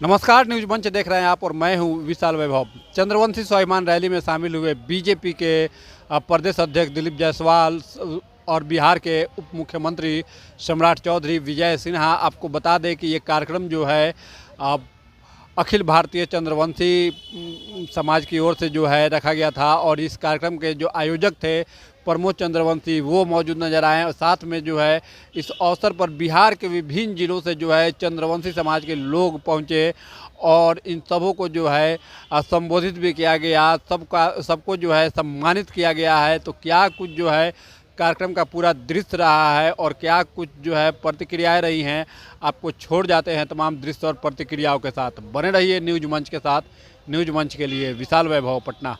नमस्कार, न्यूज मंच देख रहे हैं आप और मैं हूं विशाल वैभव। चंद्रवंशी स्वाभिमान रैली में शामिल हुए बीजेपी के प्रदेश अध्यक्ष दिलीप जायसवाल और बिहार के उप मुख्यमंत्री सम्राट चौधरी विजय सिन्हा। आपको बता दें कि ये कार्यक्रम जो है अखिल भारतीय चंद्रवंशी समाज की ओर से जो है रखा गया था और इस कार्यक्रम के जो आयोजक थे प्रमोद चंद्रवंशी वो मौजूद नजर आए और साथ में जो है इस अवसर पर बिहार के विभिन्न जिलों से जो है चंद्रवंशी समाज के लोग पहुंचे और इन सबों को जो है संबोधित भी किया गया। सबको जो है सम्मानित किया गया है। तो क्या कुछ जो है कार्यक्रम का पूरा दृश्य रहा है और क्या कुछ जो है प्रतिक्रियाएं रही हैं, आपको छोड़ जाते हैं तमाम दृश्य और प्रतिक्रियाओं के साथ। बने रहिए न्यूज मंच के साथ। न्यूज मंच के लिए विशाल वैभव, पटना।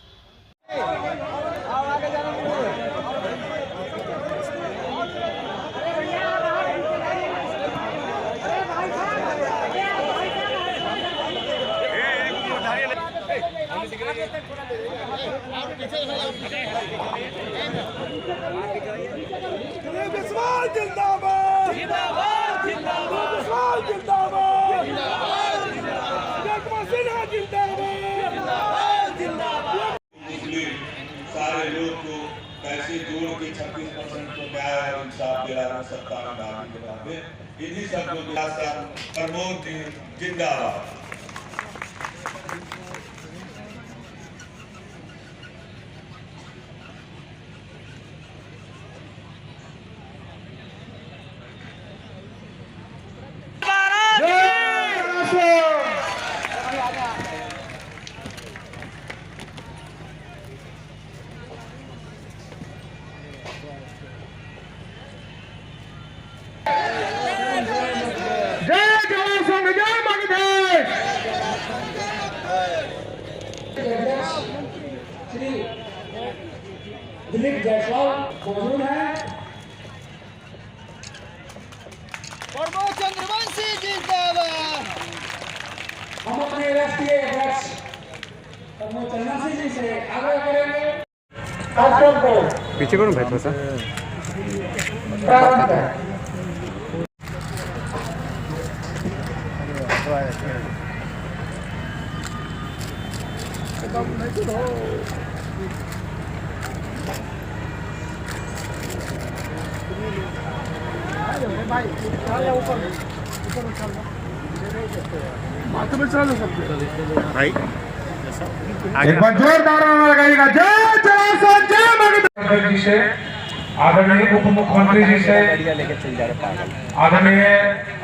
विशाल जिंदाबाद जिंदाबाद जिंदाबाद विशाल जिंदाबाद जिंदाबाद सिन्हा जिंदाबाद जिंदाबाद। सारे लोग को पैसे जोड़ के 26% को न्याय और इंसाफ दिलाना सरकार में आगे के बाद इन्हीं सब लोग प्रमोद जिंदाबाद। श्री दिलीप जायसवाल मौजूद है। प्रमोद चंद्रवंशी जिंदाबाद। हम अपने राष्ट्रीय अध्यक्ष प्रमोद चंद्रवंशी जी से आग्रह करेंगे कार्यक्रम को पीछे कौन बैठा था? प्रारंभ करें। एक बार जोरदार लगाइएगा। जय जवान जय मगध जी से, आदरणीय उप मुख्यमंत्री जी से, आदरणीय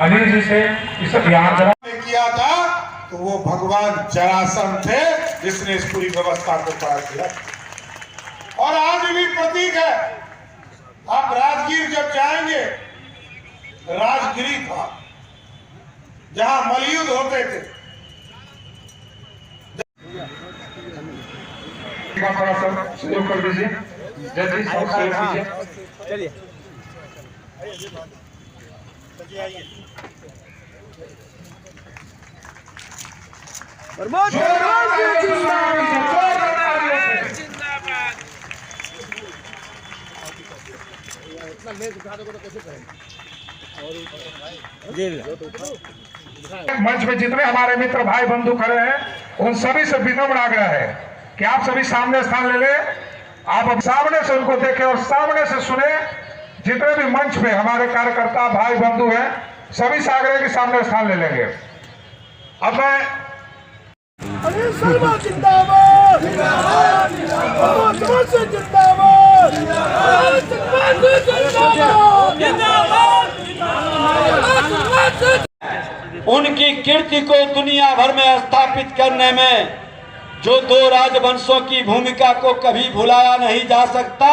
अनिल जी से इस यहाँ किया था तो वो भगवान जरासंध थे जिसने इस पूरी व्यवस्था को पार किया और आज भी प्रतीक है। आप राजगीर जब जाएंगे, राजगिरी था जहां मलयुद्ध होते थे। थोड़ा सा सहयोग कर दीजिए। जल्दी सहयोग कीजिए। चलिए प्रमोद चंद्रवंशी जिंदाबाद। मंच में जितने हमारे मित्र भाई बंधु खड़े हैं उन सभी से विनम्र आग्रह है कि आप सभी सामने स्थान ले ले। आप अब सामने से उनको देखें और सामने से सुने। जितने भी मंच पे हमारे कार्यकर्ता भाई बंधु हैं सभी से आग्रह के सामने स्थान ले लेंगे। अब मैं जिंदाबाद जिंदाबाद प्रमोद चंद्रवंशी जिंदाबाद जिंदाबाद। उनकी कीर्ति को दुनिया भर में स्थापित करने में जो दो राजवंशों की भूमिका को कभी भुलाया नहीं जा सकता,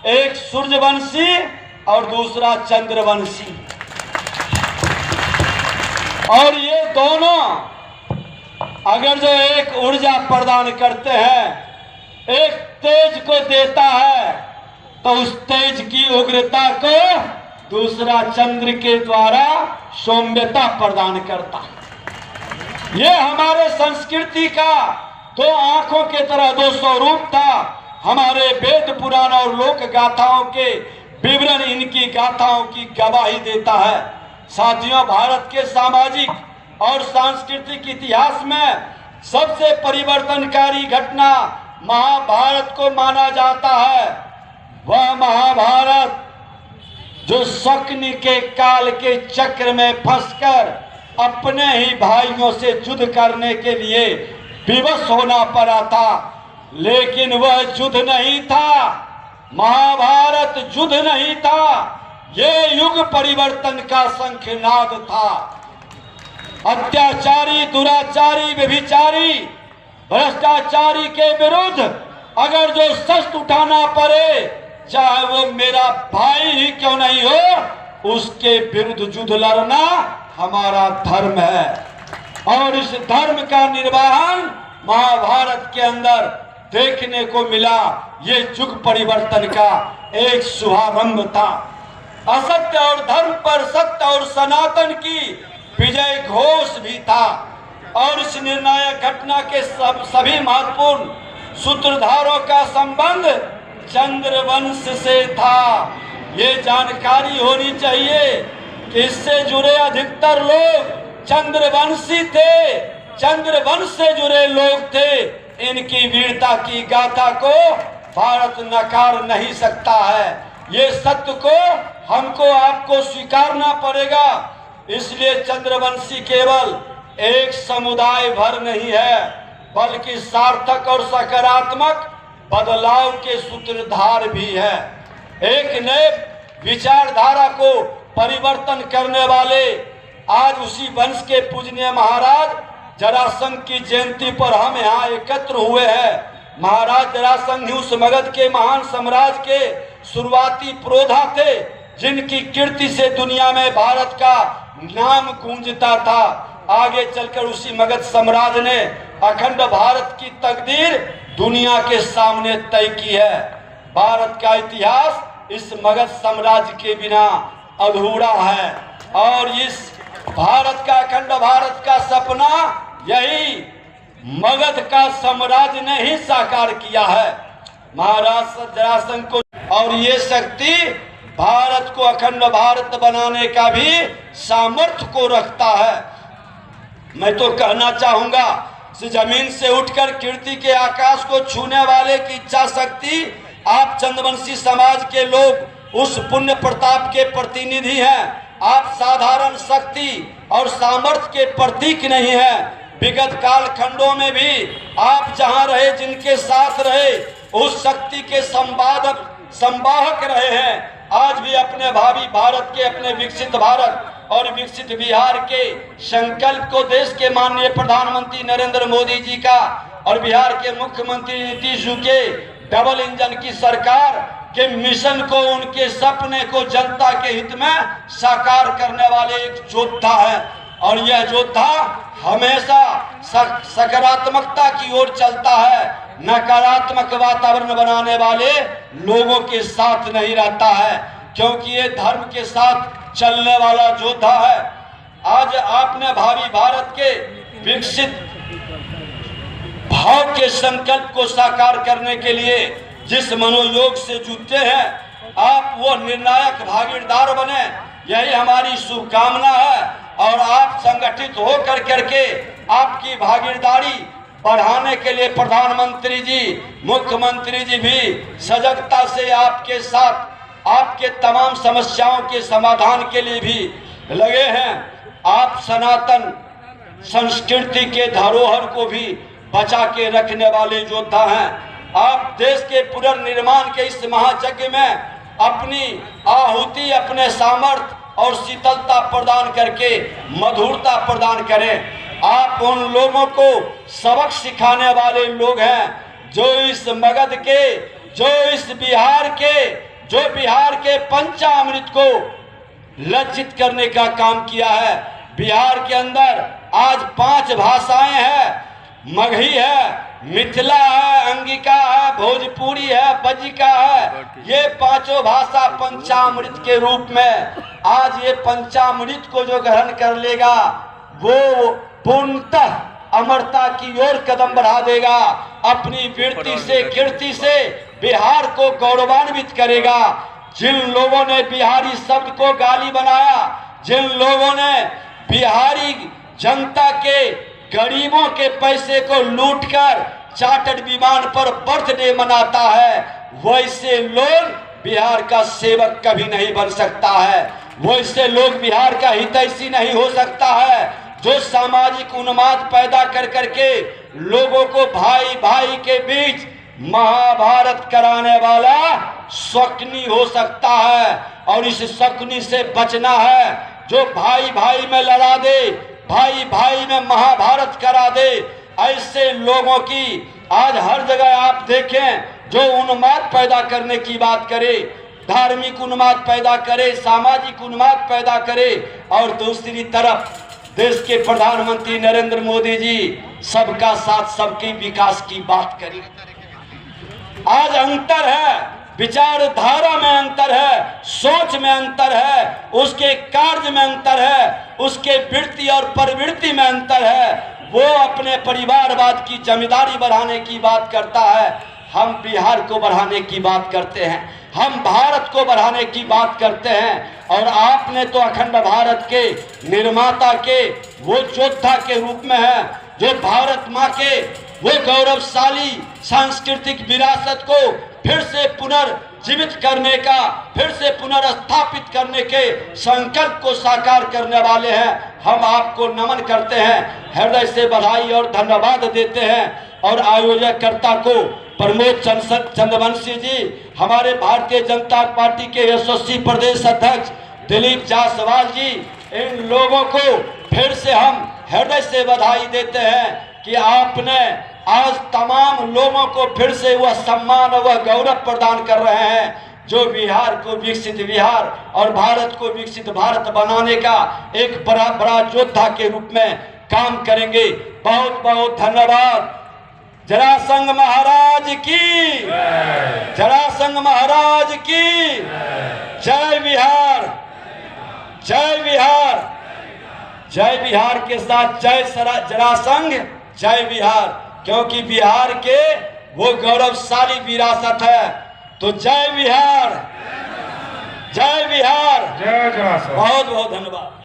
एक सूर्यवंशी और दूसरा चंद्रवंशी। और ये दोनों अगर जो एक ऊर्जा प्रदान करते हैं, एक तेज को देता है, तो उस तेज की उग्रता को दूसरा चंद्र के द्वारा सौम्यता प्रदान करता है। ये हमारे संस्कृति का दो आंखों के तरह दो स्वरूप था। हमारे वेद पुराण और लोक गाथाओं के विवरण इनकी गाथाओं की गवाही देता है। साथियों, भारत के सामाजिक और सांस्कृतिक इतिहास में सबसे परिवर्तनकारी घटना महाभारत को माना जाता है। वह महाभारत जो शकुनि के काल के चक्र में फंसकर अपने ही भाइयों से युद्ध करने के लिए विवश होना पड़ा था, लेकिन वह युद्ध नहीं था, महाभारत युद्ध नहीं था, ये युग परिवर्तन का शंखनाद था। अत्याचारी, दुराचारी, व्यभिचारी, भ्रष्टाचारी के विरुद्ध अगर जो शस्त्र उठाना पड़े, चाहे वो मेरा भाई ही क्यों नहीं हो, उसके विरुद्ध युद्ध लड़ना हमारा धर्म है। और इस धर्म का निर्वहन महाभारत के अंदर देखने को मिला। ये युग परिवर्तन का एक शुभारंभ था। असत्य और धर्म पर सत्य और सनातन की विजय घोष भी था। और इस निर्णायक घटना के सभी महत्वपूर्ण सूत्रधारों का संबंध चंद्रवंश से था। ये जानकारी होनी चाहिए कि इससे जुड़े अधिकतर लोग चंद्रवंशी थे, चंद्रवंश से जुड़े लोग थे। इनकी वीरता की गाथा को भारत नकार नहीं सकता है। ये सत्य को हमको आपको स्वीकारना पड़ेगा। इसलिए चंद्रवंशी केवल एक समुदाय भर नहीं है, बल्कि सार्थक और सकारात्मक बदलाव के सूत्रधार भी है। एक नए विचारधारा को परिवर्तन करने वाले आज उसी वंश के पूजनीय महाराज जरासंध की जयंती पर हम यहाँ एकत्र हुए हैं। महाराज जरासंध उस मगध के महान साम्राज्य के शुरुआती पुरोधा थे, जिनकी कीर्ति से दुनिया में भारत का नाम गूंजता था। आगे चलकर उसी मगध साम्राज्य ने अखंड भारत की तकदीर दुनिया के सामने तय की है। भारत का इतिहास इस मगध साम्राज्य के बिना अधूरा है। और इस भारत का, अखंड भारत का सपना यही मगध का साम्राज्य ने ही साकार किया है। महाराज जरासंध को, और ये शक्ति भारत को अखंड भारत बनाने का भी सामर्थ्य को रखता है। मैं तो कहना चाहूंगा, जमीन से उठकर कीर्ति के आकाश को छूने वाले की इच्छा शक्ति, आप चंद्रवंशी समाज के लोग उस पुण्य प्रताप के प्रतिनिधि हैं। आप साधारण शक्ति और सामर्थ्य के प्रतीक नहीं है। विगत काल खंडों में भी आप जहां रहे, जिनके साथ रहे, उस शक्ति के संवाहक रहे हैं। आज भी अपने भावी भारत के, अपने विकसित भारत और विकसित बिहार के संकल्प को देश के माननीय प्रधानमंत्री नरेंद्र मोदी जी का और बिहार के मुख्यमंत्री नीतीश जी के डबल इंजन की सरकार के मिशन को, उनके सपने को जनता के हित में साकार करने वाले एक योद्धा है। और यह योद्धा हमेशा सकारात्मकता की ओर चलता है, नकारात्मक वातावरण बनाने वाले लोगों के साथ नहीं रहता है, क्योंकि ये धर्म के साथ चलने वाला योद्धा है। आज आपने भावी भारत के विकसित भाव के संकल्प को साकार करने के लिए जिस मनोयोग से जुटे हैं, आप वो निर्णायक भागीदार बने, यही हमारी शुभकामना है। और आप संगठित होकर करके आपकी भागीदारी बढ़ाने के लिए प्रधानमंत्री जी, मुख्यमंत्री जी भी सजगता से आपके साथ, आपके तमाम समस्याओं के समाधान के लिए भी लगे हैं। आप सनातन संस्कृति के धरोहर को भी बचा के रखने वाले योद्धा हैं। आप देश के पुनर्निर्माण के इस महायज्ञ में अपनी आहुति, अपने सामर्थ्य और शीतलता प्रदान करके मधुरता प्रदान करें। आप उन लोगों को सबक सिखाने वाले लोग हैं जो इस मगध के, जो इस बिहार के पंचामृत को लज्जित करने का काम किया है। बिहार के अंदर आज 5 भाषाएं हैं, मगही है, मिथिला है, अंगिका है, भोजपुरी है, बज्जिका है। ये 5 भाषा पंचामृत के रूप में आज ये पंचामृत को जो ग्रहण कर लेगा, वो पूर्णतः अमरता की ओर कदम बढ़ा देगा। अपनी वीरता से, कीर्ति से बिहार को गौरवान्वित करेगा। जिन लोगों ने बिहारी शब्द को गाली बनाया, जिन लोगों ने बिहारी जनता के गरीबों के पैसे को लूटकर चार्टर्ड विमान पर बर्थडे मनाता है, वैसे लोग बिहार का सेवक कभी नहीं बन सकता है। वैसे लोग बिहार का हितैषी नहीं हो सकता है। जो सामाजिक उन्माद पैदा कर करके लोगों को भाई भाई के बीच महाभारत कराने वाला शकुनी हो सकता है, और इस शकुनी से बचना है। जो भाई भाई में लड़ा दे, भाई भाई में महाभारत करा दे, ऐसे लोगों की आज हर जगह आप देखें, जो उन्माद पैदा करने की बात करे, धार्मिक उन्माद पैदा करे, सामाजिक उन्माद पैदा करे, और दूसरी तरफ देश के प्रधानमंत्री नरेंद्र मोदी जी सबका साथ सबके विकास की बात करें। आज अंतर है, विचारधारा में अंतर है, सोच में अंतर है, उसके कार्य में अंतर है, उसके वृत्ति और प्रवृत्ति में अंतर है। वो अपने परिवारवाद की जमींदारी बढ़ाने की बात करता है, हम बिहार को बढ़ाने की बात करते हैं, हम भारत को बढ़ाने की बात करते हैं। और आपने तो अखंड भारत के निर्माता के वो योद्धा के रूप में है, जो भारत माँ के वो गौरवशाली सांस्कृतिक विरासत को फिर से पुनर्जीवित करने का, फिर से पुनर्स्थापित करने के संकल्प को साकार करने वाले हैं। हम आपको नमन करते हैं, हृदय से बधाई और धन्यवाद देते हैं। और आयोजकर्ता को प्रमोद चंद्रवंशी जी, हमारे भारतीय जनता पार्टी के यशस्वी प्रदेश अध्यक्ष दिलीप जायसवाल जी, इन लोगों को फिर से हम हृदय से बधाई देते हैं कि आपने आज तमाम लोगों को फिर से वह सम्मान और वह गौरव प्रदान कर रहे हैं, जो बिहार को विकसित बिहार और भारत को विकसित भारत बनाने का एक बड़ा योद्धा के रूप में काम करेंगे। बहुत बहुत धन्यवाद। जरासंघ महाराज की, जरासंघ महाराज की जय बिहार, जय बिहार, जय बिहार के साथ जय जरासंघ, जय बिहार, क्योंकि बिहार के वो गौरवशाली विरासत है। तो जय बिहार, जय बिहार, जय जरासंघ। बहुत बहुत धन्यवाद।